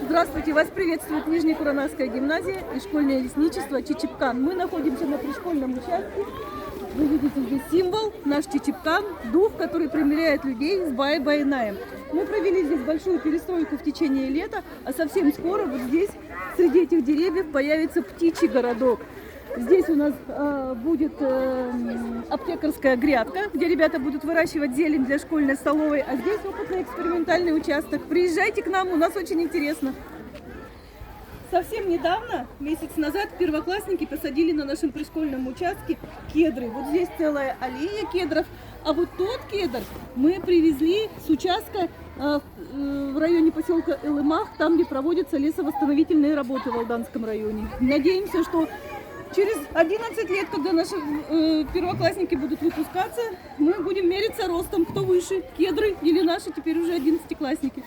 Здравствуйте, вас приветствует Нижнекуранарская гимназия и школьное лесничество Чичипкан. Мы находимся на пришкольном участке. Вы видите здесь символ, наш Чичипкан, дух, который примиряет людей с Бай-Байнаем. Мы провели здесь большую перестройку в течение лета, а совсем скоро вот здесь, среди этих деревьев, появится птичий городок. Здесь у нас будет аптекарская грядка, где ребята будут выращивать зелень для школьной столовой, а здесь опытный экспериментальный участок. Приезжайте к нам, у нас очень интересно. Совсем недавно, месяц назад, первоклассники посадили на нашем пришкольном участке кедры. Вот здесь целая аллея кедров, а вот тот кедр мы привезли с участка в районе поселка Элымах, там, где проводятся лесовосстановительные работы в Алданском районе. Надеемся, что через 11 лет, когда наши первоклассники будут выпускаться, мы будем мериться ростом, кто выше, кедры или наши теперь уже 11-классники.